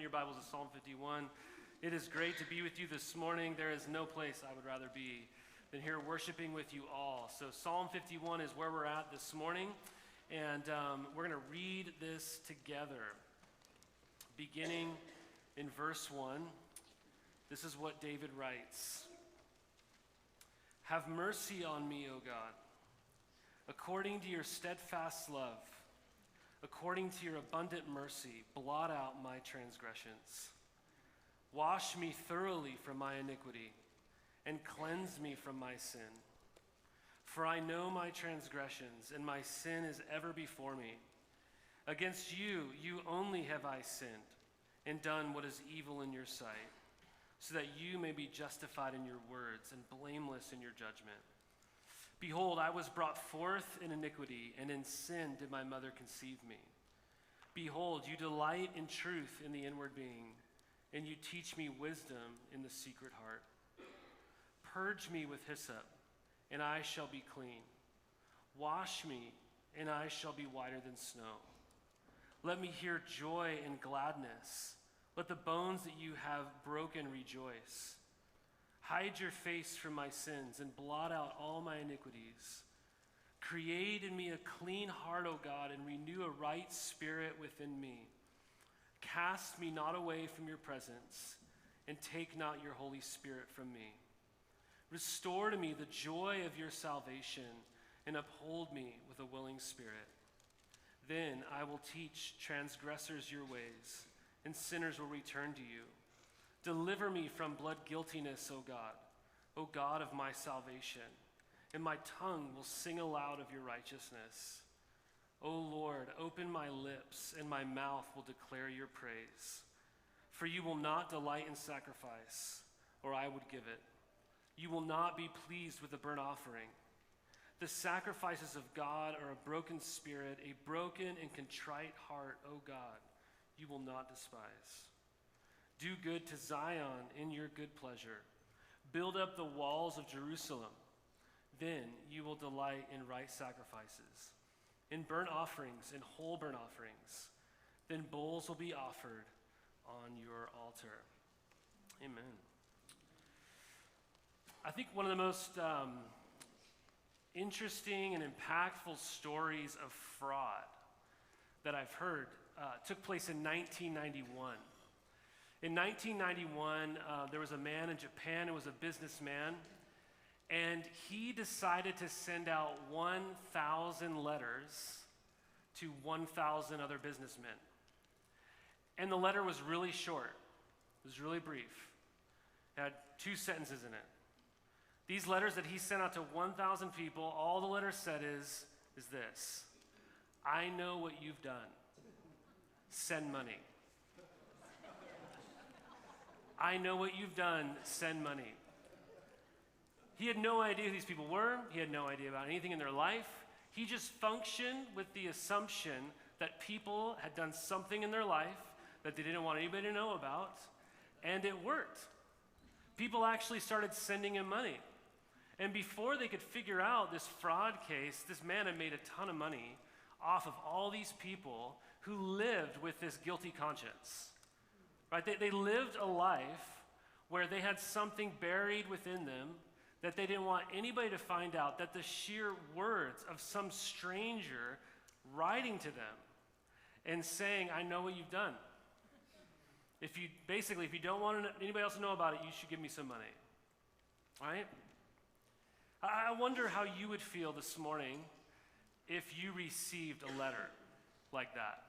your Bibles to Psalm 51. It is great to be with you this morning. There is no place I would rather be than here worshiping with you all. So Psalm 51 is where we're at this morning, and we're going to read this together. Beginning in verse 1, this is what David writes. Have mercy on me, O God, according to your steadfast love. According to your abundant mercy, blot out my transgressions. Wash me thoroughly from my iniquity, and cleanse me from my sin. For I know my transgressions, and my sin is ever before me. Against you, you only have I sinned, and done what is evil in your sight, so that you may be justified in your words, and blameless in your judgment. Behold, I was brought forth in iniquity, and in sin did my mother conceive me. Behold, you delight in truth in the inward being, and you teach me wisdom in the secret heart. Purge me with hyssop, and I shall be clean. Wash me, and I shall be whiter than snow. Let me hear joy and gladness. Let the bones that you have broken rejoice. Hide your face from my sins and blot out all my iniquities. Create in me a clean heart, O God, and renew a right spirit within me. Cast me not away from your presence, and take not your Holy Spirit from me. Restore to me the joy of your salvation, and uphold me with a willing spirit. Then I will teach transgressors your ways, and sinners will return to you. Deliver me from blood guiltiness, O God of my salvation, and my tongue will sing aloud of your righteousness. O Lord, open my lips, and my mouth will declare your praise. For you will not delight in sacrifice, or I would give it. You will not be pleased with a burnt offering. The sacrifices of God are a broken spirit, a broken and contrite heart, O God, you will not despise. Do good to Zion in your good pleasure. Build up the walls of Jerusalem. Then you will delight in right sacrifices, in burnt offerings and whole burnt offerings. Then bulls will be offered on your altar. Amen. I think one of the most interesting and impactful stories of fraud that I've heard took place in 1991. In 1991, there was a man in Japan who was a businessman, and he decided to send out 1,000 letters to 1,000 other businessmen. And the letter was really short. It was really brief. It had 2 sentences in it. These letters that he sent out to 1,000 people, all the letter said is this: I know what you've done. Send money. I know what you've done. Send money. He had no idea who these people were. He had no idea about anything in their life. He just functioned with the assumption that people had done something in their life that they didn't want anybody to know about, and it worked. People actually started sending him money. And before they could figure out this fraud case, this man had made a ton of money off of all these people who lived with this guilty conscience. Right? They lived a life where they had something buried within them that they didn't want anybody to find out, that the sheer words of some stranger writing to them and saying, I know what you've done. If you don't want anybody else to know about it, you should give me some money. Right? I wonder how you would feel this morning if you received a letter like that.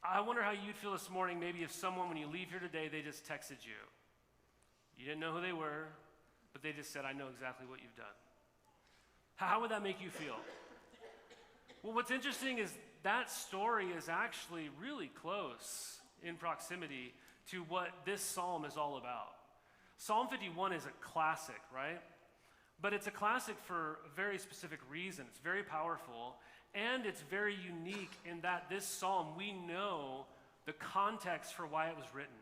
I wonder how you'd feel this morning maybe if someone, when you leave here today, they just texted you. You didn't know who they were, but they just said, I know exactly what you've done. How would that make you feel? Well, what's interesting is that story is actually really close in proximity to what this psalm is all about. Psalm 51 is a classic, right? But it's a classic for a very specific reason. It's very powerful, and it's very unique in that this psalm, we know the context for why it was written.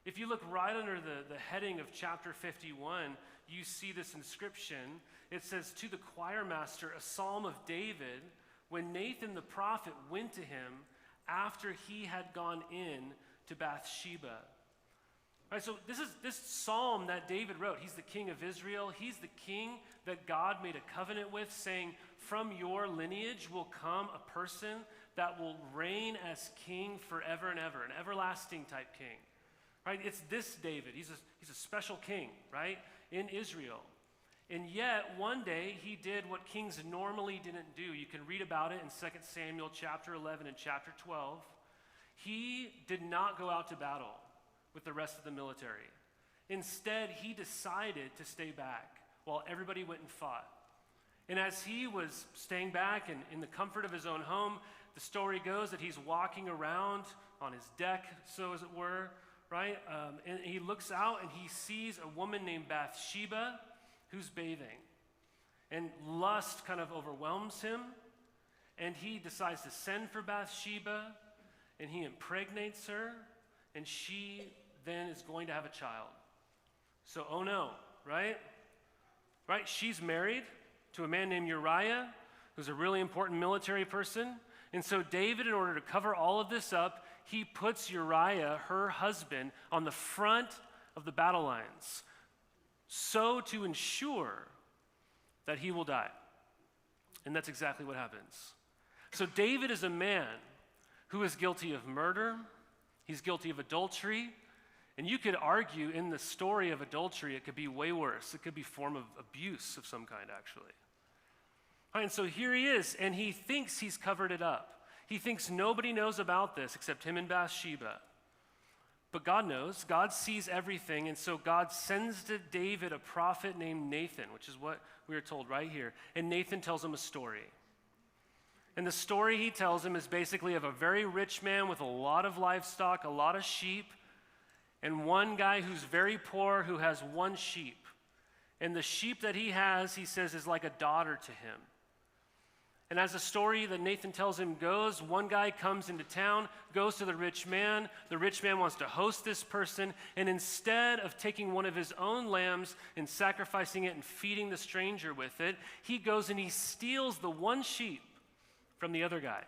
If you look right under the heading of chapter 51, you see this inscription. It says, to the choir master, a psalm of David, when Nathan the prophet went to him after he had gone in to Bathsheba. Right, so this psalm that David wrote. He's the king of Israel. He's the king that God made a covenant with, saying, from your lineage will come a person that will reign as king forever and ever, an everlasting type king. Right? It's this David. He's a special king, right, in Israel. And yet, one day, he did what kings normally didn't do. You can read about it in 2 Samuel chapter 11 and chapter 12. He did not go out to battle with the rest of the military. Instead, he decided to stay back while everybody went and fought. And as he was staying back and in the comfort of his own home, the story goes that he's walking around on his deck, so as it were, right? And he looks out and he sees a woman named Bathsheba who's bathing. And lust kind of overwhelms him. And he decides to send for Bathsheba, and he impregnates her, and she then is going to have a child. So, oh no, right? Right? She's married to a man named Uriah, who's a really important military person. And so David, in order to cover all of this up, he puts Uriah, her husband, on the front of the battle lines, so to ensure that he will die. And that's exactly what happens. So David is a man who is guilty of murder. He's guilty of adultery. And you could argue in the story of adultery, it could be way worse. It could be a form of abuse of some kind, actually. Right, and so here he is, and he thinks he's covered it up. He thinks nobody knows about this except him and Bathsheba. But God knows. God sees everything, and so God sends to David a prophet named Nathan, which is what we are told right here. And Nathan tells him a story. And the story he tells him is basically of a very rich man with a lot of livestock, a lot of sheep, and one guy who's very poor who has one sheep. And the sheep that he has, he says, is like a daughter to him. And as the story that Nathan tells him goes, one guy comes into town, goes to the rich man. The rich man wants to host this person, and instead of taking one of his own lambs and sacrificing it and feeding the stranger with it, he goes and he steals the one sheep from the other guy.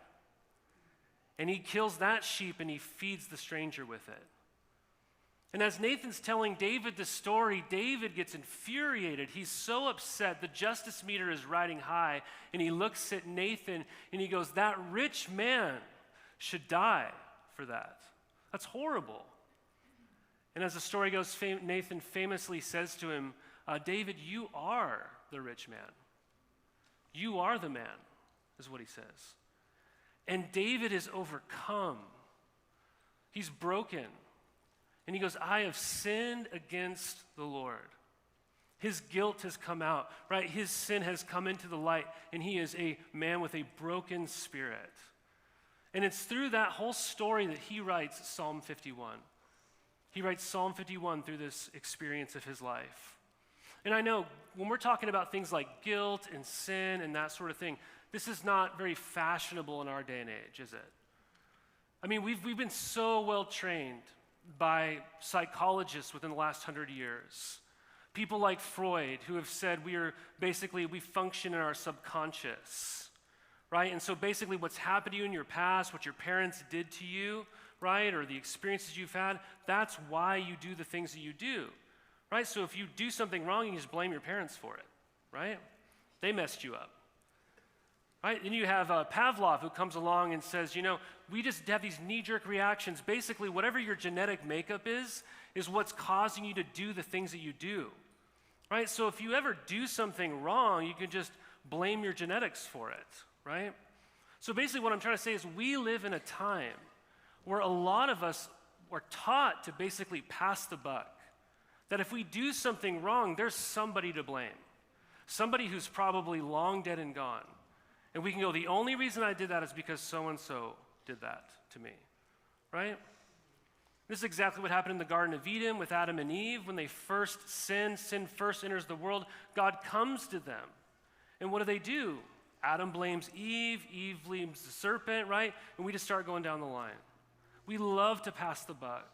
And he kills that sheep and he feeds the stranger with it. And as Nathan's telling David the story, David gets infuriated. He's so upset. The justice meter is riding high. And he looks at Nathan and he goes, that rich man should die for that. That's horrible. And as the story goes, Nathan famously says to him, David, you are the rich man. You are the man, is what he says. And David is overcome. He's broken. And he goes, I have sinned against the Lord. His guilt has come out, right? His sin has come into the light, and he is a man with a broken spirit. And it's through that whole story that he writes Psalm 51. He writes Psalm 51 through this experience of his life. And I know when we're talking about things like guilt and sin and that sort of thing, this is not very fashionable in our day and age, is it? I mean, we've been so well trained by psychologists within the last 100 years. People like Freud, who have said we function in our subconscious, right? And so basically what's happened to you in your past, what your parents did to you, right, or the experiences you've had, that's why you do the things that you do, right? So if you do something wrong, you just blame your parents for it, right? They messed you up. Right? Then you have Pavlov, who comes along and says, we just have these knee-jerk reactions. Basically, whatever your genetic makeup is what's causing you to do the things that you do. Right? So if you ever do something wrong, you can just blame your genetics for it. Right? So basically what I'm trying to say is we live in a time where a lot of us are taught to basically pass the buck. That if we do something wrong, there's somebody to blame. Somebody who's probably long dead and gone. And we can go, the only reason I did that is because so-and-so did that to me, right? This is exactly what happened in the Garden of Eden with Adam and Eve. When they first sin first enters the world, God comes to them. And what do? Adam blames Eve blames the serpent, right? And we just start going down the line. We love to pass the buck.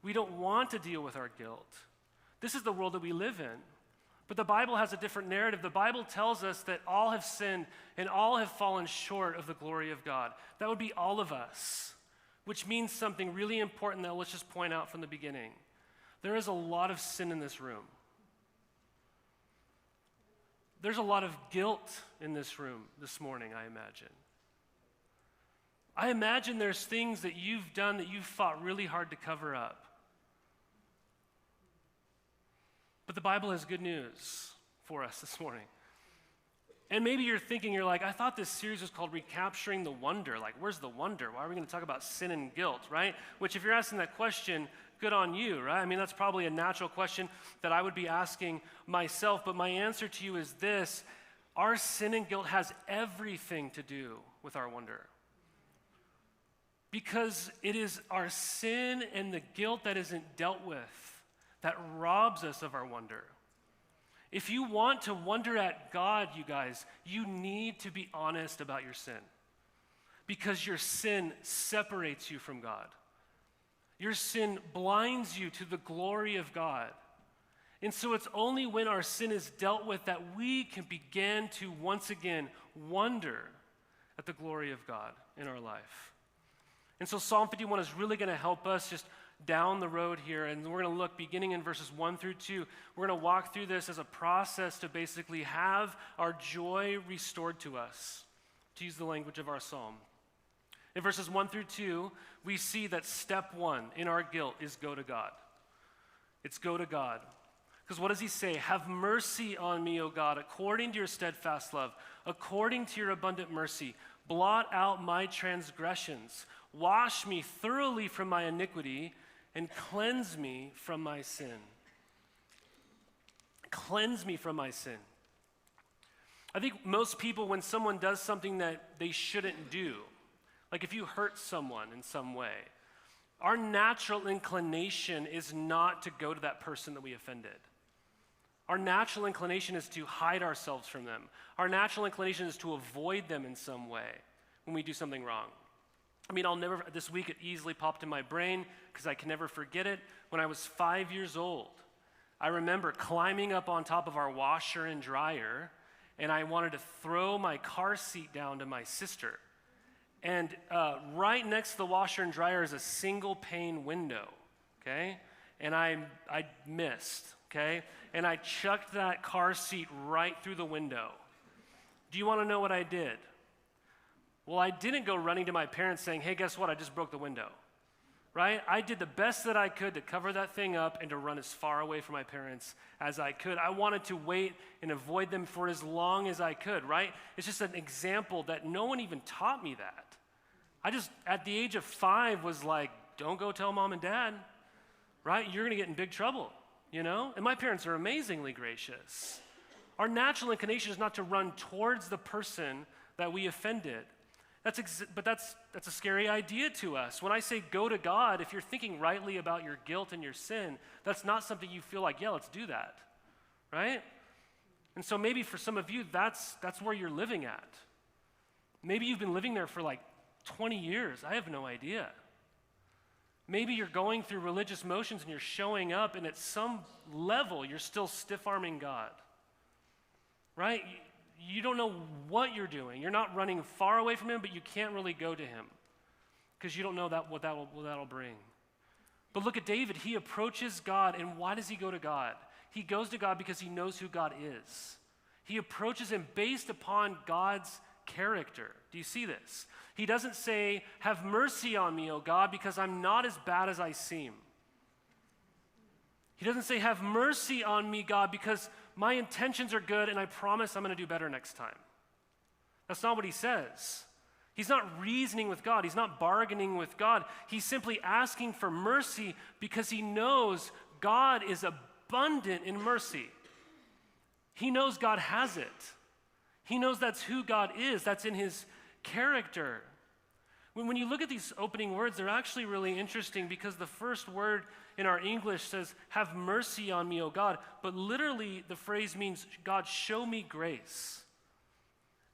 We don't want to deal with our guilt. This is the world that we live in. But the Bible has a different narrative. The Bible tells us that all have sinned and all have fallen short of the glory of God. That would be all of us. which means something really important that let's just point out from the beginning. There is a lot of sin in this room. There's a lot of guilt in this room this morning, I imagine. I imagine there's things that you've done that you've fought really hard to cover up. But the Bible has good news for us this morning. And maybe you're thinking, you're like, I thought this series was called Recapturing the Wonder. Like, where's the wonder? Why are we going to talk about sin and guilt, right? Which, if you're asking that question, good on you, right? I mean, that's probably a natural question that I would be asking myself. But my answer to you is this: our sin and guilt has everything to do with our wonder. Because it is our sin and the guilt that isn't dealt with that robs us of our wonder. If you want to wonder at God, you guys, you need to be honest about your sin. Because your sin separates you from God. Your sin blinds you to the glory of God. And so it's only when our sin is dealt with that we can begin to once again wonder at the glory of God in our life. And so Psalm 51 is really going to help us just down the road here, and we're going to look beginning in verses 1 through 2. We're going to walk through this as a process to basically have our joy restored to us, to use the language of our psalm. In verses 1 through 2, we see that step one in our guilt is go to God. It's go to God. Because what does he say? Have mercy on me, O God, according to your steadfast love, according to your abundant mercy. Blot out my transgressions. Wash me thoroughly from my iniquity and cleanse me from my sin. Cleanse me from my sin. I think most people, when someone does something that they shouldn't do, like if you hurt someone in some way, our natural inclination is not to go to that person that we offended. Our natural inclination is to hide ourselves from them. Our natural inclination is to avoid them in some way when we do something wrong. I mean, this week it easily popped in my brain because I can never forget it. When I was 5 years old, I remember climbing up on top of our washer and dryer, and I wanted to throw my car seat down to my sister. And right next to the washer and dryer is a single pane window, okay? And I missed, okay? And I chucked that car seat right through the window. Do you want to know what I did? Well, I didn't go running to my parents saying, hey, guess what? I just broke the window, right? I did the best that I could to cover that thing up and to run as far away from my parents as I could. I wanted to wait and avoid them for as long as I could, right? It's just an example that no one even taught me that. I just, at the age of 5, was like, don't go tell mom and dad, right? You're going to get in big trouble, you know? And my parents are amazingly gracious. Our natural inclination is not to run towards the person that we offended. But that's a scary idea to us. When I say go to God, if you're thinking rightly about your guilt and your sin, that's not something you feel like, yeah, let's do that, right? And so maybe for some of you, that's where you're living at. Maybe you've been living there for like 20 years. I have no idea. Maybe you're going through religious motions and you're showing up, and at some level, you're still stiff-arming God, right? You don't know what you're doing. You're not running far away from him, but you can't really go to him because you don't know what that'll bring. But look at David. He approaches God, and why does he go to God? He goes to God because he knows who God is. He approaches him based upon God's character. Do you see this? He doesn't say, have mercy on me, O God, because I'm not as bad as I seem. He doesn't say, have mercy on me, God, because my intentions are good and I promise I'm going to do better next time. That's not what he says. He's not reasoning with God. He's not bargaining with God. He's simply asking for mercy because he knows God is abundant in mercy. He knows God has it. He knows that's who God is. That's in his character. When you look at these opening words, they're actually really interesting because the first word in our English says, have mercy on me, O God. But literally, the phrase means, God, show me grace.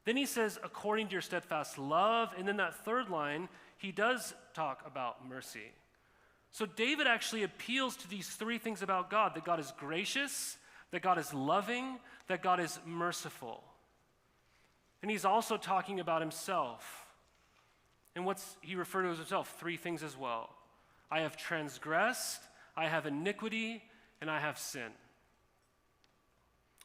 Then he says, according to your steadfast love. And then that third line, he does talk about mercy. So David actually appeals to these three things about God: that God is gracious, that God is loving, that God is merciful. And he's also talking about himself. And what's he referred to as himself? 3 things as well. I have transgressed, I have iniquity, and I have sin.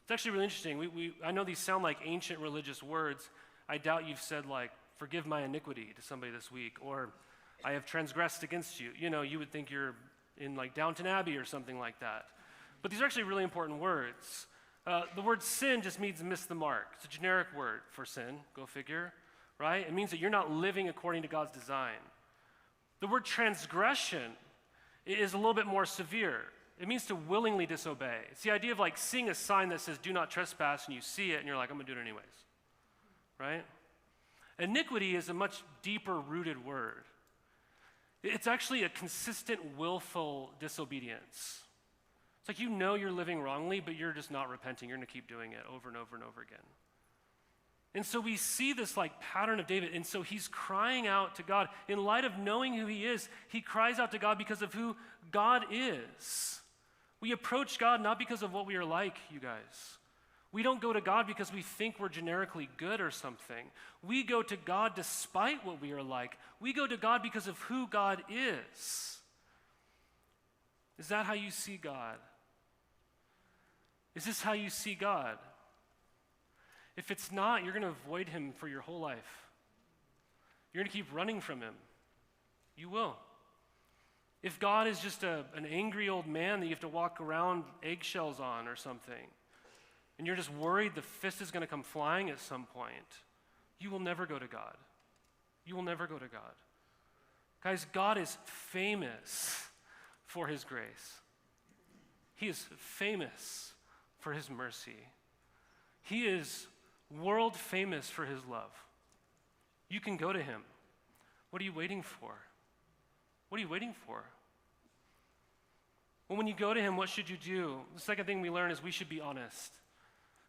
It's actually really interesting. I know these sound like ancient religious words. I doubt you've said like, forgive my iniquity to somebody this week, or I have transgressed against you. You know, you would think you're in like Downton Abbey or something like that. But these are actually really important words. The word sin just means miss the mark. It's a generic word for sin, go figure, right? It means that you're not living according to God's design. The word transgression is a little bit more severe. It means to willingly disobey. It's the idea of like seeing a sign that says do not trespass and you see it and you're like, I'm gonna do it anyways, right? Iniquity is a much deeper rooted word. It's actually a consistent willful disobedience. It's like you know you're living wrongly, but you're just not repenting. You're gonna keep doing it over and over and over again. And so we see this like pattern of David, and so he's crying out to God. In light of knowing who he is, he cries out to God because of who God is. We approach God not because of what we are like, you guys. We don't go to God because we think we're generically good or something. We go to God despite what we are like. We go to God because of who God is. Is that how you see God? Is this how you see God? If it's not, you're going to avoid him for your whole life. You're going to keep running from him. You will. If God is just an angry old man that you have to walk around eggshells on or something, and you're just worried the fist is going to come flying at some point, you will never go to God. You will never go to God. Guys, God is famous for his grace. He is famous for his mercy. He is world famous for his love. You can go to him. What are you waiting for? What are you waiting for? Well, when you go to him, what should you do? The second thing we learn is we should be honest.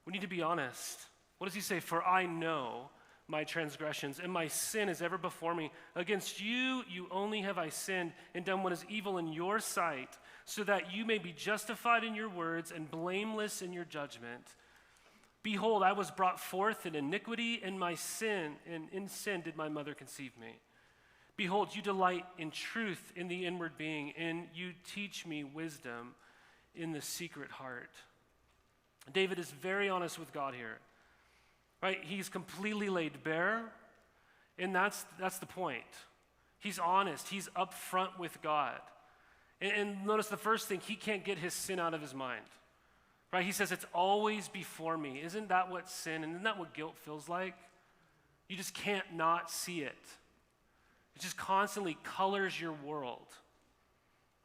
We need to be honest. What does he say? For I know my transgressions, and my sin is ever before me. Against you, you only have I sinned and done what is evil in your sight, so that you may be justified in your words and blameless in your judgment. Behold, I was brought forth in iniquity, and in sin did my mother conceive me. Behold, you delight in truth in the inward being, and you teach me wisdom in the secret heart. David is very honest with God here, right? He's completely laid bare, and that's the point. He's honest. He's upfront with God. And notice the first thing, he can't get his sin out of his mind, right? He says, it's always before me. Isn't that what sin, and isn't that what guilt feels like? You just can't not see it. It just constantly colors your world,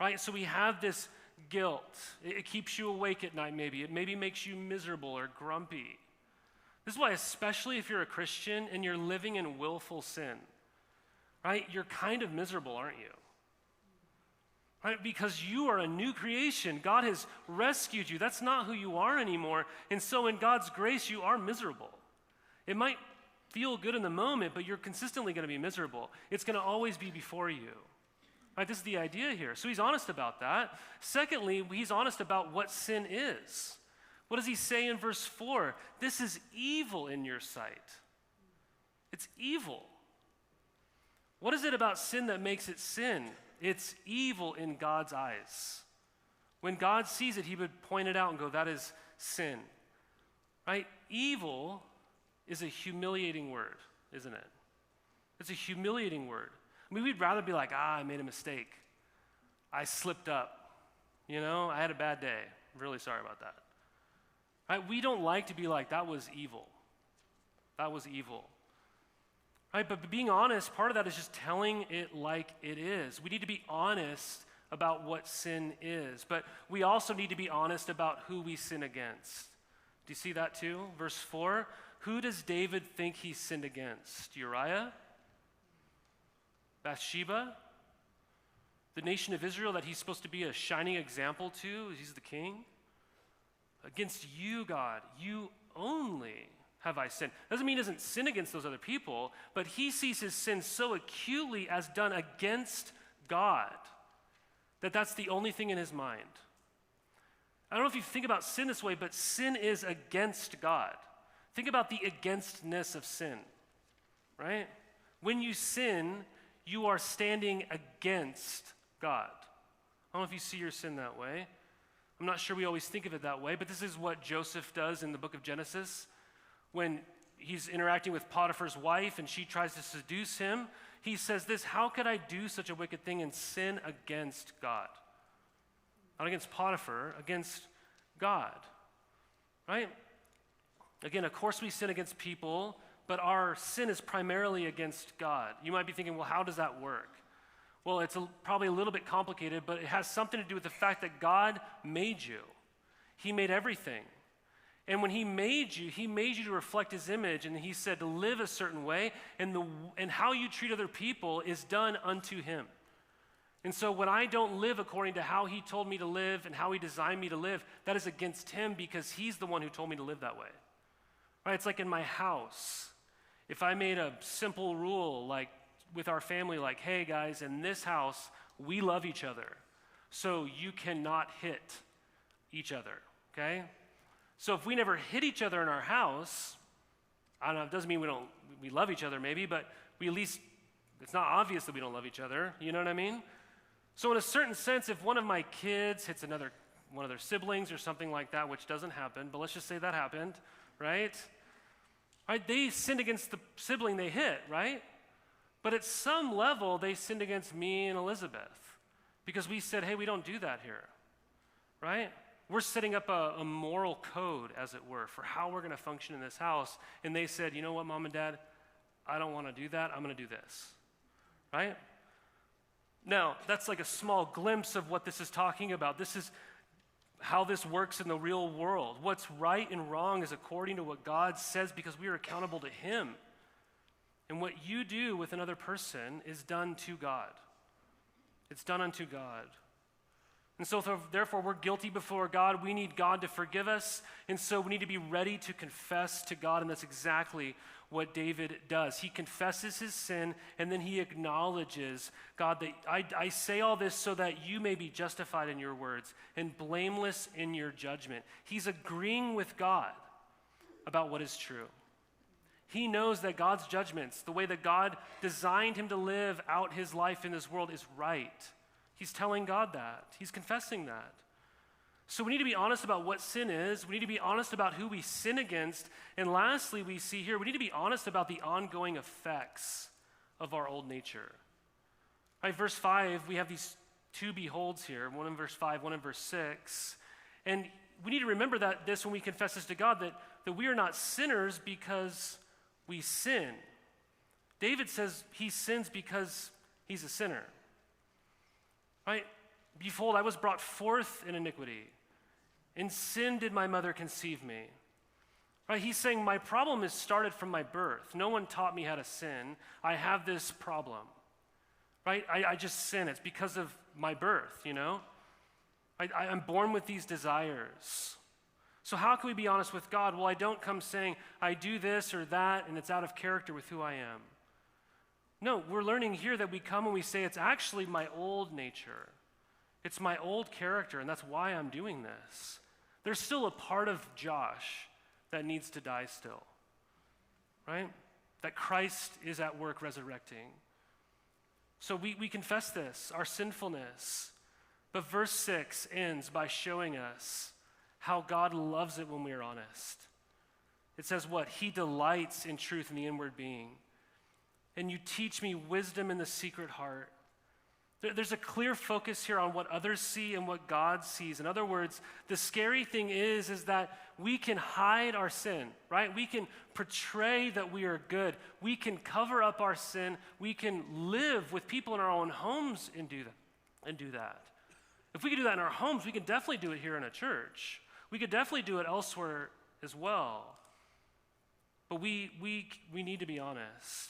right? So we have this guilt. It keeps you awake at night maybe. It maybe makes you miserable or grumpy. This is why, especially if you're a Christian and you're living in willful sin, right? You're kind of miserable, aren't you? Right? Because you are a new creation. God has rescued you. That's not who you are anymore. And so in God's grace, you are miserable. It might feel good in the moment, but you're consistently going to be miserable. It's going to always be before you. Right? This is the idea here. So he's honest about that. Secondly, he's honest about what sin is. What does he say in verse 4? This is evil in your sight. It's evil. What is it about sin that makes it sin? It's evil in God's eyes. When God sees it, he would point it out and go, that is sin. Right? Evil is a humiliating word, isn't it? It's a humiliating word. I mean, we'd rather be like, I made a mistake. I slipped up. You know, I had a bad day. I'm really sorry about that. Right? We don't like to be like, that was evil. That was evil. Right? But being honest, part of that is just telling it like it is. We need to be honest about what sin is, but we also need to be honest about who we sin against. Do you see that too? Verse 4, who does David think he sinned against? Uriah? Bathsheba? The nation of Israel that he's supposed to be a shining example to? He's the king? Against you, God, you only have I sinned. Doesn't mean he doesn't sin against those other people, but he sees his sin so acutely as done against God that that's the only thing in his mind. I don't know if you think about sin this way, but sin is against God. Think about the againstness of sin, right? When you sin, you are standing against God. I don't know if you see your sin that way. I'm not sure we always think of it that way, but this is what Joseph does in the book of Genesis. When he's interacting with Potiphar's wife and she tries to seduce him, he says this, how could I do such a wicked thing and sin against God? Not against Potiphar, against God, right? Again, of course we sin against people, but our sin is primarily against God. You might be thinking, well, how does that work? Well, it's probably a little bit complicated, but it has something to do with the fact that God made you. He made everything. And when he made you to reflect his image, and he said to live a certain way, and how you treat other people is done unto him. And so when I don't live according to how he told me to live and how he designed me to live, that is against him because he's the one who told me to live that way. Right? It's like in my house. If I made a simple rule like with our family, like, hey guys, in this house, we love each other. So you cannot hit each other, okay? So if we never hit each other in our house, I don't know, it doesn't mean we love each other maybe, but we at least, it's not obvious that we don't love each other, you know what I mean? So in a certain sense, if one of my kids hits one of their siblings or something like that, which doesn't happen, but let's just say that happened, right? Right? They sinned against the sibling they hit, right? But at some level, they sinned against me and Elizabeth because we said, hey, we don't do that here, right? We're setting up a moral code, as it were, for how we're going to function in this house. And they said, you know what, Mom and Dad, I don't want to do that. I'm going to do this, right? Now, that's like a small glimpse of what this is talking about. This is how this works in the real world. What's right and wrong is according to what God says because we are accountable to him. And what you do with another person is done to God. It's done unto God. And so therefore we're guilty before God. We need God to forgive us. And so we need to be ready to confess to God. And that's exactly what David does. He confesses his sin and then he acknowledges, God, that I say all this so that you may be justified in your words and blameless in your judgment. He's agreeing with God about what is true. He knows that God's judgments, the way that God designed him to live out his life in this world is right. He's telling God that. He's confessing that. So we need to be honest about what sin is. We need to be honest about who we sin against. And lastly, we see here, we need to be honest about the ongoing effects of our old nature. Right, verse 5, we have these two beholds here, one in verse 5, one in verse 6. And we need to remember that this when we confess this to God, that we are not sinners because we sin. David says he sins because he's a sinner. Right? Behold, I was brought forth in iniquity. In sin did my mother conceive me. Right? He's saying my problem is started from my birth. No one taught me how to sin. I have this problem. Right? I just sin. It's because of my birth, you know? I'm born with these desires. So how can we be honest with God? Well, I don't come saying I do this or that and it's out of character with who I am. No, we're learning here that we come and we say it's actually my old nature. It's my old character and that's why I'm doing this. There's still a part of Josh that needs to die still, right? That Christ is at work resurrecting. So we confess this, our sinfulness. But verse 6 ends by showing us how God loves it when we are honest. It says what? He delights in truth in the inward being. And you teach me wisdom in the secret heart. There's a clear focus here on what others see and what God sees. In other words, the scary thing is that we can hide our sin, right? We can portray that we are good. We can cover up our sin. We can live with people in our own homes and do that. If we can do that in our homes, we can definitely do it here in a church. We could definitely do it elsewhere as well. But we need to be honest.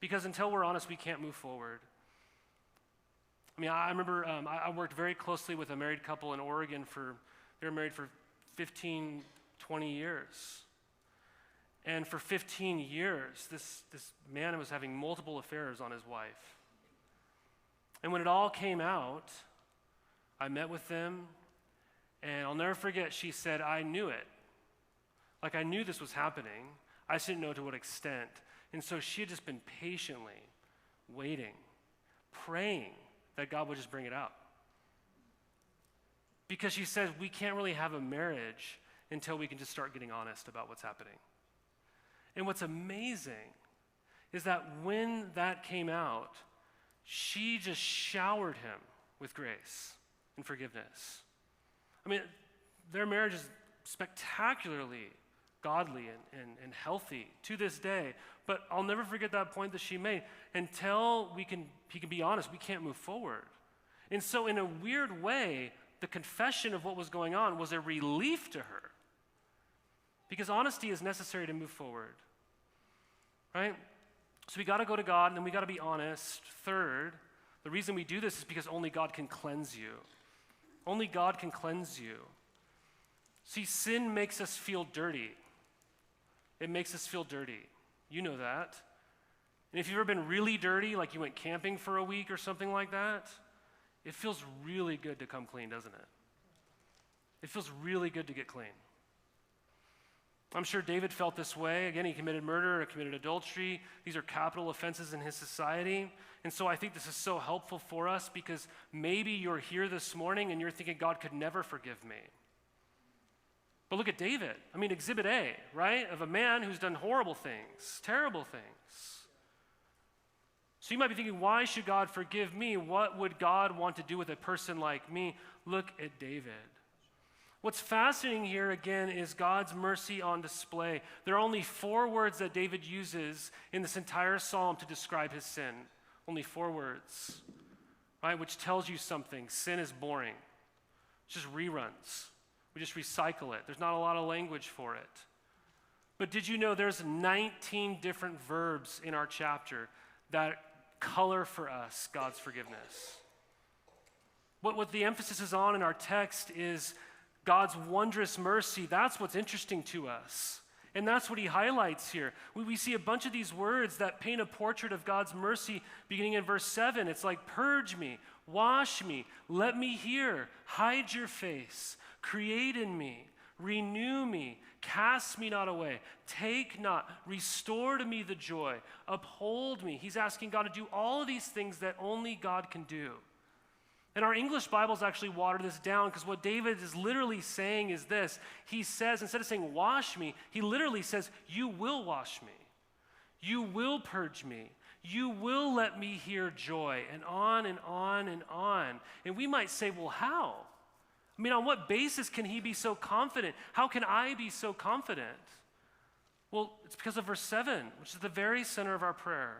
Because until we're honest, we can't move forward. I mean, I remember I worked very closely with a married couple in Oregon they were married for 15, 20 years. And for 15 years, this man was having multiple affairs on his wife. And when it all came out, I met with them, and I'll never forget, she said, I knew it. Like I knew this was happening. I just didn't know to what extent. And so she had just been patiently waiting, praying that God would just bring it out. Because she says we can't really have a marriage until we can just start getting honest about what's happening. And what's amazing is that when that came out, she just showered him with grace and forgiveness. I mean, their marriage is spectacularly godly and healthy to this day. But I'll never forget that point that she made. Until he can be honest, we can't move forward. And so in a weird way, the confession of what was going on was a relief to her. Because honesty is necessary to move forward. Right? So we got to go to God, and then we got to be honest. Third, the reason we do this is because only God can cleanse you. Only God can cleanse you. See, sin makes us feel dirty. It makes us feel dirty. You know that. And if you've ever been really dirty, like you went camping for a week or something like that, it feels really good to come clean, doesn't it? It feels really good to get clean. I'm sure David felt this way. Again, he committed murder, committed adultery. These are capital offenses in his society. And so I think this is so helpful for us because maybe you're here this morning and you're thinking, God could never forgive me. But look at David. I mean, Exhibit A, right? Of a man who's done horrible things, terrible things. So you might be thinking, why should God forgive me? What would God want to do with a person like me? Look at David. What's fascinating here, again, is God's mercy on display. There are only 4 words that David uses in this entire psalm to describe his sin. Only 4 words, right? Which tells you something. Sin is boring. It's just reruns. We just recycle it. There's not a lot of language for it. But did you know there's 19 different verbs in our chapter that color for us God's forgiveness? What the emphasis is on in our text is God's wondrous mercy. That's what's interesting to us. And that's what he highlights here. We see a bunch of these words that paint a portrait of God's mercy beginning in verse 7. It's like, purge me, wash me, let me hear, hide your face, create in me, renew me, cast me not away, take not, restore to me the joy, uphold me. He's asking God to do all of these things that only God can do. And our English Bibles actually water this down because what David is literally saying is this. He says, instead of saying wash me, he literally says, you will wash me. You will purge me. You will let me hear joy, and on and on and on. And we might say, well, how? I mean, on what basis can he be so confident? How can I be so confident? Well, it's because of verse 7, which is the very center of our prayer.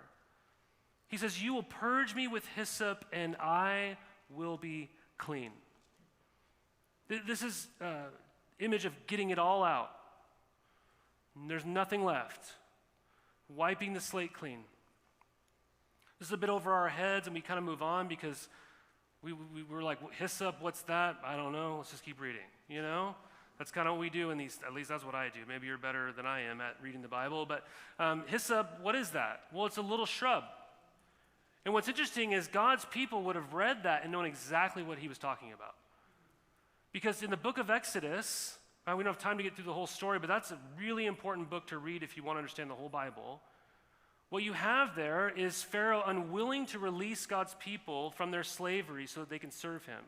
He says, you will purge me with hyssop, and I will be clean. This is image of getting it all out. And there's nothing left. Wiping the slate clean. This is a bit over our heads, and we kind of move on because we're like, hyssop, what's that? I don't know. Let's just keep reading, you know? That's kind of what we do in these, at least that's what I do. Maybe you're better than I am at reading the Bible, but hyssop, what is that? Well, it's a little shrub. And what's interesting is God's people would have read that and known exactly what he was talking about. Because in the book of Exodus, we don't have time to get through the whole story, but that's a really important book to read if you want to understand the whole Bible. What you have there is Pharaoh unwilling to release God's people from their slavery so that they can serve him.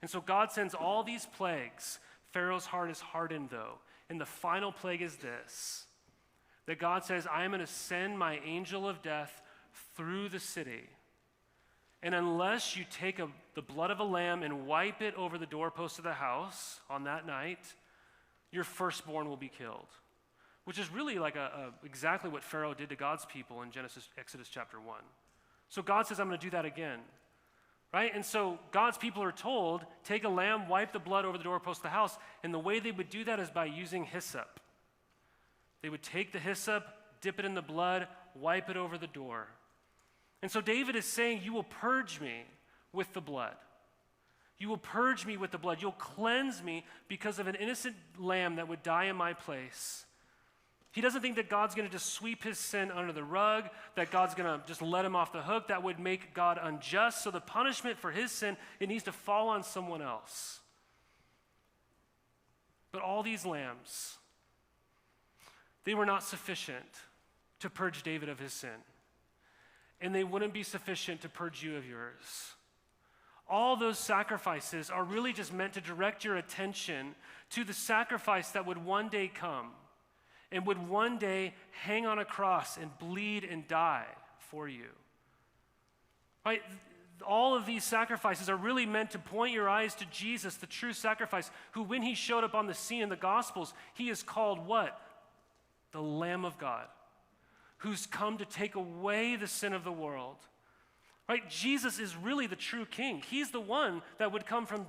And so God sends all these plagues. Pharaoh's heart is hardened, though. And the final plague is this, that God says, I am going to send my angel of death through the city. And unless you take the blood of a lamb and wipe it over the doorpost of the house on that night, your firstborn will be killed. Which is really like exactly what Pharaoh did to God's people in Exodus chapter 1. So God says, I'm going to do that again. Right? And so God's people are told, take a lamb, wipe the blood over the doorpost of the house. And the way they would do that is by using hyssop. They would take the hyssop, dip it in the blood, wipe it over the door. And so David is saying, you will purge me with the blood. You will purge me with the blood. You'll cleanse me because of an innocent lamb that would die in my place. He doesn't think that God's going to just sweep his sin under the rug, that God's going to just let him off the hook. That would make God unjust. So the punishment for his sin, it needs to fall on someone else. But all these lambs, they were not sufficient to purge David of his sin. And they wouldn't be sufficient to purge you of yours. All those sacrifices are really just meant to direct your attention to the sacrifice that would one day come and would one day hang on a cross and bleed and die for you. Right? All of these sacrifices are really meant to point your eyes to Jesus, the true sacrifice, who when he showed up on the scene in the Gospels, he is called what? The Lamb of God, who's come to take away the sin of the world. Right? Jesus is really the true king. He's the one that would come from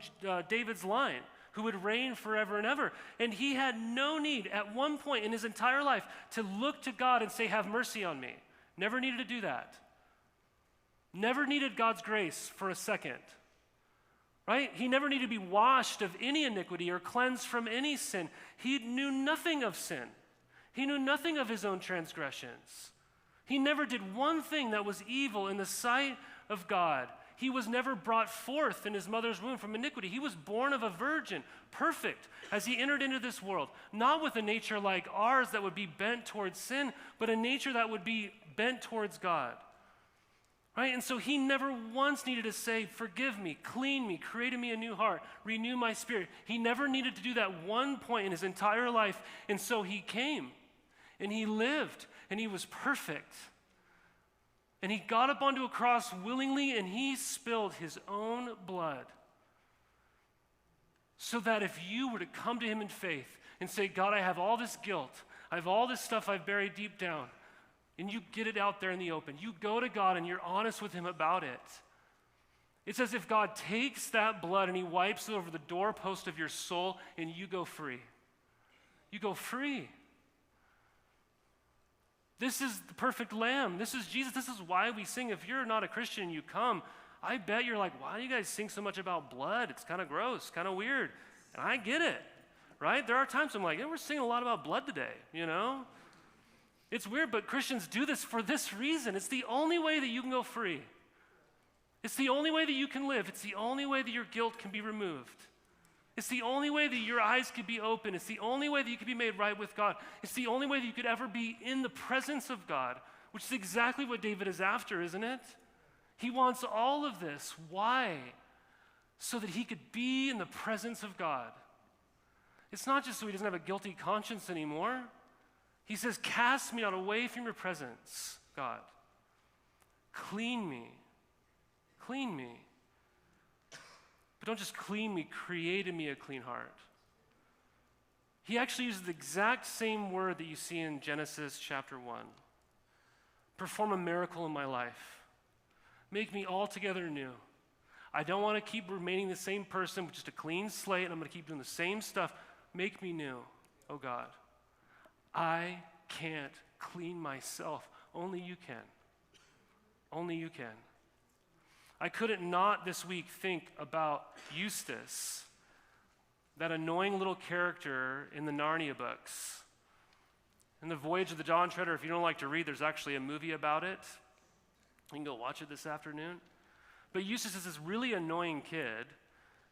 David's line, who would reign forever and ever. And he had no need at one point in his entire life to look to God and say, have mercy on me. Never needed to do that. Never needed God's grace for a second. Right? He never needed to be washed of any iniquity or cleansed from any sin. He knew nothing of sin. He knew nothing of his own transgressions. He never did one thing that was evil in the sight of God. He was never brought forth in his mother's womb from iniquity. He was born of a virgin, perfect, as he entered into this world, not with a nature like ours that would be bent towards sin, but a nature that would be bent towards God. Right? And so he never once needed to say, forgive me, clean me, create in me a new heart, renew my spirit. He never needed to do that one point in his entire life. And so he came and he lived and he was perfect. And he got up onto a cross willingly and he spilled his own blood so that if you were to come to him in faith and say, God, I have all this guilt, I have all this stuff I've buried deep down, and you get it out there in the open. You go to God and you're honest with him about it. It's as if God takes that blood and he wipes it over the doorpost of your soul and you go free. You go free. This is the perfect lamb. This is Jesus. This is why we sing. If you're not a Christian, you come. I bet you're like, why do you guys sing so much about blood? It's kind of gross, kind of weird. And I get it, right? There are times I'm like, we're singing a lot about blood today, you know? It's weird, but Christians do this for this reason. It's the only way that you can go free. It's the only way that you can live. It's the only way that your guilt can be removed. It's the only way that your eyes could be open. It's the only way that you could be made right with God. It's the only way that you could ever be in the presence of God, which is exactly what David is after, isn't it? He wants all of this. Why? So that he could be in the presence of God. It's not just so he doesn't have a guilty conscience anymore. He says, cast me not away from your presence, God. Clean me. Clean me. But don't just clean me, create in me a clean heart. He actually uses the exact same word that you see in Genesis chapter 1. Perform a miracle in my life. Make me altogether new. I don't want to keep remaining the same person with just a clean slate, and I'm going to keep doing the same stuff. Make me new, oh God. I can't clean myself. Only you can. Only you can. I couldn't not this week think about Eustace, that annoying little character in the Narnia books. In The Voyage of the Dawn Treader, if you don't like to read, there's actually a movie about it. You can go watch it this afternoon. But Eustace is this really annoying kid.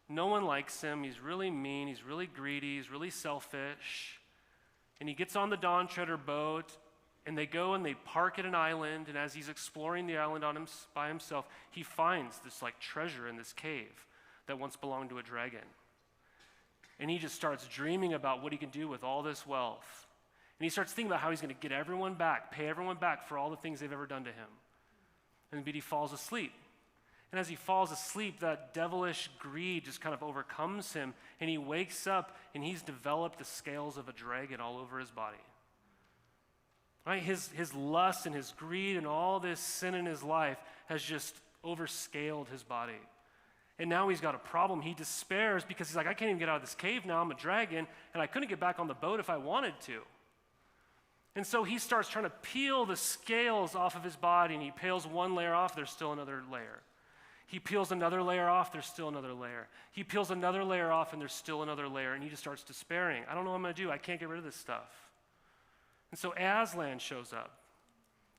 No one likes him. He's really mean. He's really greedy. He's really selfish. And he gets on the Dawn Treader boat, and they go and they park at an island, and as he's exploring the island by himself, he finds this like treasure in this cave that once belonged to a dragon. And he just starts dreaming about what he can do with all this wealth. And he starts thinking about how he's going to get everyone back, pay everyone back for all the things they've ever done to him. And he falls asleep. And as he falls asleep, that devilish greed just kind of overcomes him, and he wakes up and he's developed the scales of a dragon all over his body. Right? His lust and his greed and all this sin in his life has just overscaled his body. And now he's got a problem. He despairs because he's like, I can't even get out of this cave now. I'm a dragon, and I couldn't get back on the boat if I wanted to. And so he starts trying to peel the scales off of his body, and he peels one layer off, there's still another layer. He peels another layer off, there's still another layer. He peels another layer off, and there's still another layer, and he just starts despairing. I don't know what I'm going to do. I can't get rid of this stuff. And so Aslan shows up,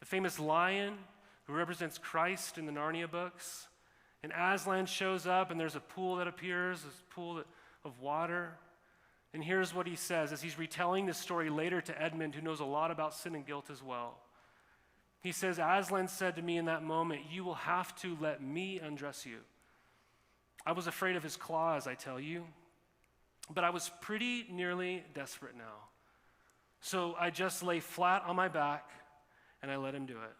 the famous lion who represents Christ in the Narnia books. And Aslan shows up, and there's a pool that appears, this pool of water. And here's what he says as he's retelling this story later to Edmund, who knows a lot about sin and guilt as well. He says, Aslan said to me in that moment, you will have to let me undress you. I was afraid of his claws, I tell you, but I was pretty nearly desperate now. So I just lay flat on my back and I let him do it.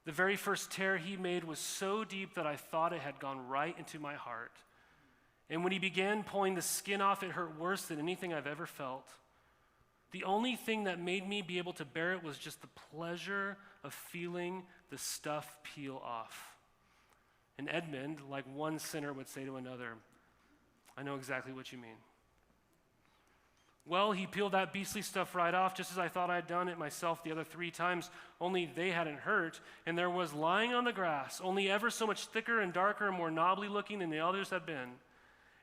The very first tear he made was so deep that I thought it had gone right into my heart. And when he began pulling the skin off, it hurt worse than anything I've ever felt. The only thing that made me be able to bear it was just the pleasure of feeling the stuff peel off. And Edmund, like one sinner would say to another, I know exactly what you mean. Well, he peeled that beastly stuff right off, just as I thought I'd done it myself the other 3 times, only they hadn't hurt. And there was lying on the grass, only ever so much thicker and darker and more knobbly looking than the others had been.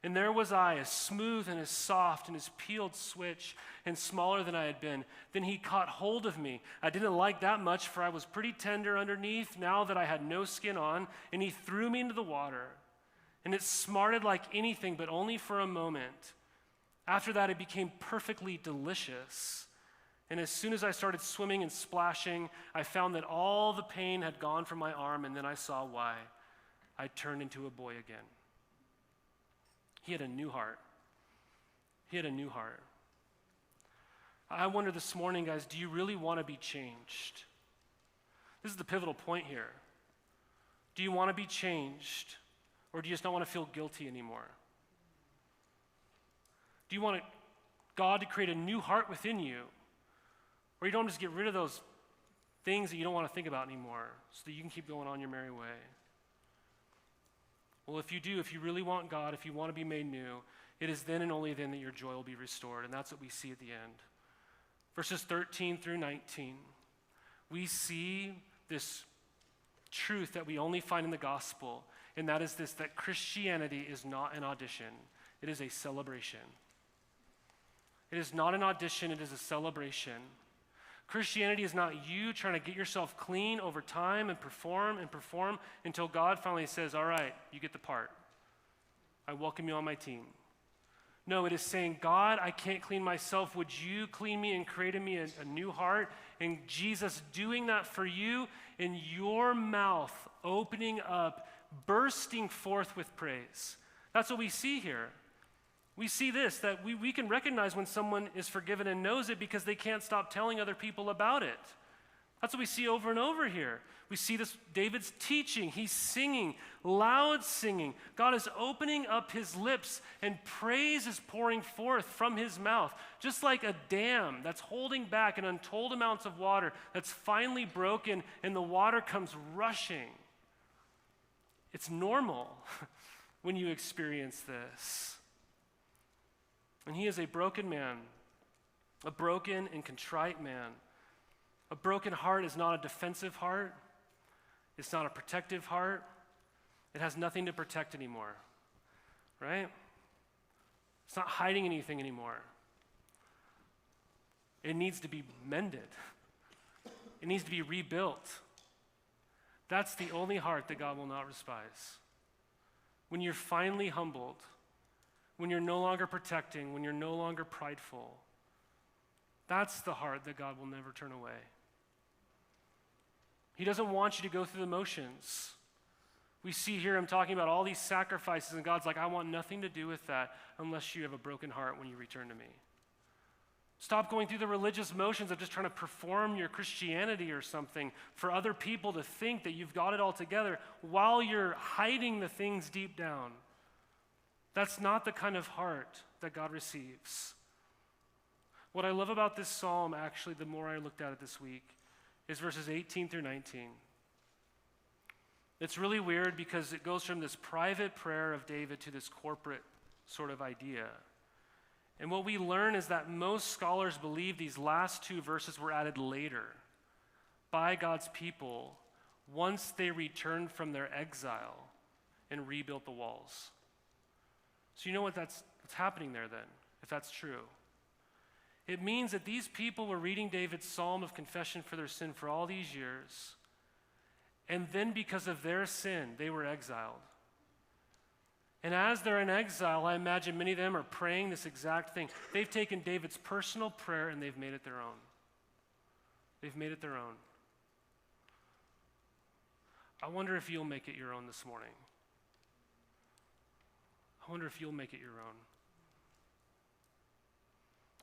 And there was I, as smooth and as soft and as peeled switch and smaller than I had been. Then he caught hold of me. I didn't like that much, for I was pretty tender underneath now that I had no skin on, and he threw me into the water. And it smarted like anything, but only for a moment. After that, it became perfectly delicious. And as soon as I started swimming and splashing, I found that all the pain had gone from my arm, and then I saw why. I turned into a boy again. He had a new heart. He had a new heart. I wonder this morning, guys, do you really want to be changed? This is the pivotal point here. Do you want to be changed, or do you just not want to feel guilty anymore? Do you want God to create a new heart within you, or you don't just get rid of those things that you don't want to think about anymore so that you can keep going on your merry way? Well, if you do, if you really want God, if you want to be made new, it is then and only then that your joy will be restored, and that's what we see at the end. Verses 13 through 19, we see this truth that we only find in the gospel, and that is this, that Christianity is not an audition. It is a celebration. It is not an audition, it is a celebration. Christianity is not you trying to get yourself clean over time and perform until God finally says, all right, you get the part. I welcome you on my team. No, it is saying, God, I can't clean myself. Would you clean me and create in me a new heart? And Jesus doing that for you, in your mouth opening up, bursting forth with praise. That's what we see here. We see this, that we can recognize when someone is forgiven and knows it because they can't stop telling other people about it. That's what we see over and over here. We see this, David's teaching, he's singing, loud singing. God is opening up his lips and praise is pouring forth from his mouth, just like a dam that's holding back an untold amounts of water that's finally broken and the water comes rushing. It's normal when you experience this. And he is a broken man, a broken and contrite man. A broken heart is not a defensive heart. It's not a protective heart. It has nothing to protect anymore, right? It's not hiding anything anymore. It needs to be mended. It needs to be rebuilt. That's the only heart that God will not despise. When you're finally humbled, when you're no longer protecting, when you're no longer prideful, that's the heart that God will never turn away. He doesn't want you to go through the motions. We see here him talking about all these sacrifices, and God's like, I want nothing to do with that unless you have a broken heart when you return to me. Stop going through the religious motions of just trying to perform your Christianity or something for other people to think that you've got it all together while you're hiding the things deep down. That's not the kind of heart that God receives. What I love about this psalm, actually, the more I looked at it this week, is verses 18 through 19. It's really weird because it goes from this private prayer of David to this corporate sort of idea. And what we learn is that most scholars believe these last 2 verses were added later by God's people once they returned from their exile and rebuilt the walls. So you know what's happening there then, if that's true. It means that these people were reading David's psalm of confession for their sin for all these years, and then because of their sin, they were exiled. And as they're in exile, I imagine many of them are praying this exact thing. They've taken David's personal prayer and they've made it their own. They've made it their own. I wonder if you'll make it your own this morning. I wonder if you'll make it your own.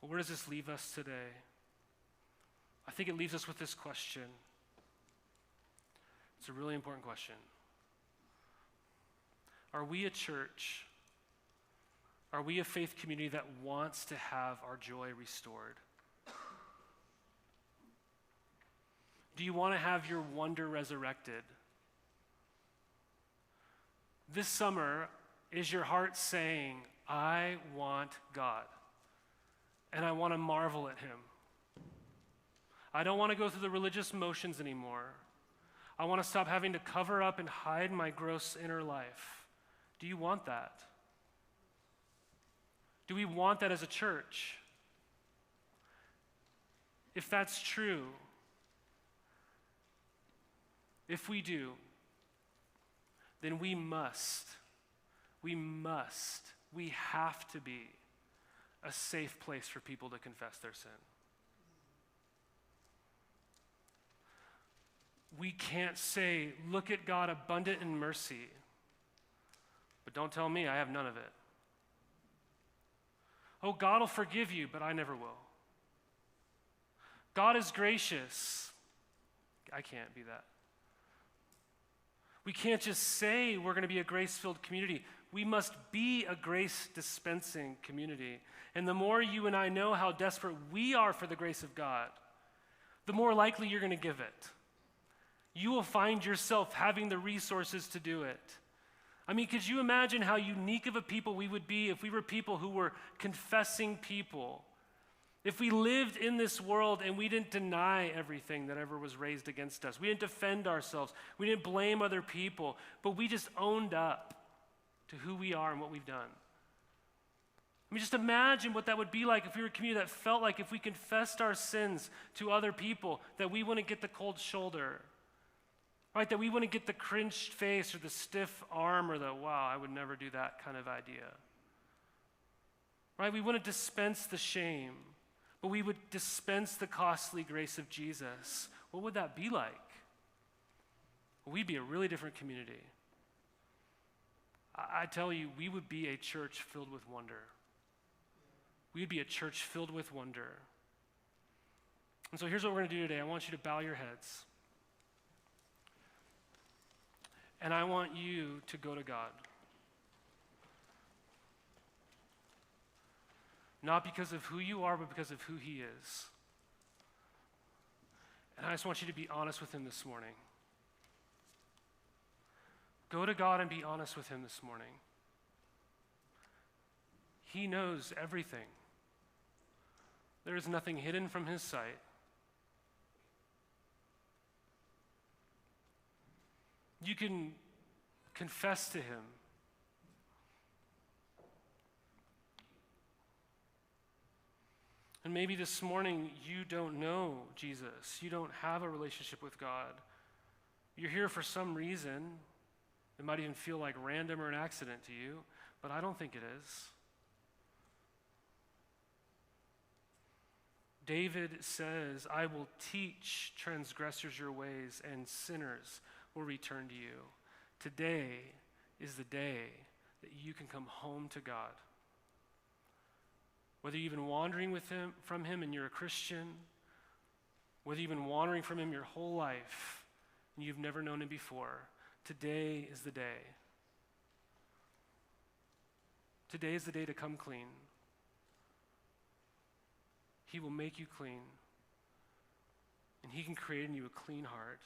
Well, where does this leave us today? I think it leaves us with this question. It's a really important question. Are we a church? Are we a faith community that wants to have our joy restored? Do you want to have your wonder resurrected? This summer, is your heart saying, I want God, and I want to marvel at him? I don't want to go through the religious motions anymore. I want to stop having to cover up and hide my gross inner life. Do you want that? Do we want that as a church? If that's true, if we do, then we have to be a safe place for people to confess their sin. We can't say, look at God abundant in mercy, but don't tell me I have none of it. Oh, God will forgive you, but I never will. God is gracious. I can't be that. We can't just say we're going to be a grace-filled community. We must be a grace-dispensing community. And the more you and I know how desperate we are for the grace of God, the more likely you're going to give it. You will find yourself having the resources to do it. I mean, could you imagine how unique of a people we would be if we were people who were confessing people? If we lived in this world and we didn't deny everything that ever was raised against us. We didn't defend ourselves. We didn't blame other people, but we just owned up to who we are and what we've done. I mean, just imagine what that would be like if we were a community that felt like if we confessed our sins to other people, that we wouldn't get the cold shoulder, right? That we wouldn't get the cringed face or the stiff arm or the, wow, I would never do that kind of idea, right? We wouldn't dispense the shame, but we would dispense the costly grace of Jesus. What would that be like? Well, we'd be a really different community. I tell you, we would be a church filled with wonder. We would be a church filled with wonder. And so here's what we're going to do today. I want you to bow your heads. And I want you to go to God. Not because of who you are, but because of who he is. And I just want you to be honest with him this morning. Go to God and be honest with him this morning. He knows everything. There is nothing hidden from his sight. You can confess to him. And maybe this morning you don't know Jesus. You don't have a relationship with God. You're here for some reason. It might even feel like random or an accident to you, but I don't think it is. David says, I will teach transgressors your ways, and sinners will return to you. Today is the day that you can come home to God. Whether you've been wandering from him and you're a Christian, whether you've been wandering from him your whole life and you've never known him before, today is the day. Today is the day to come clean. He will make you clean. And he can create in you a clean heart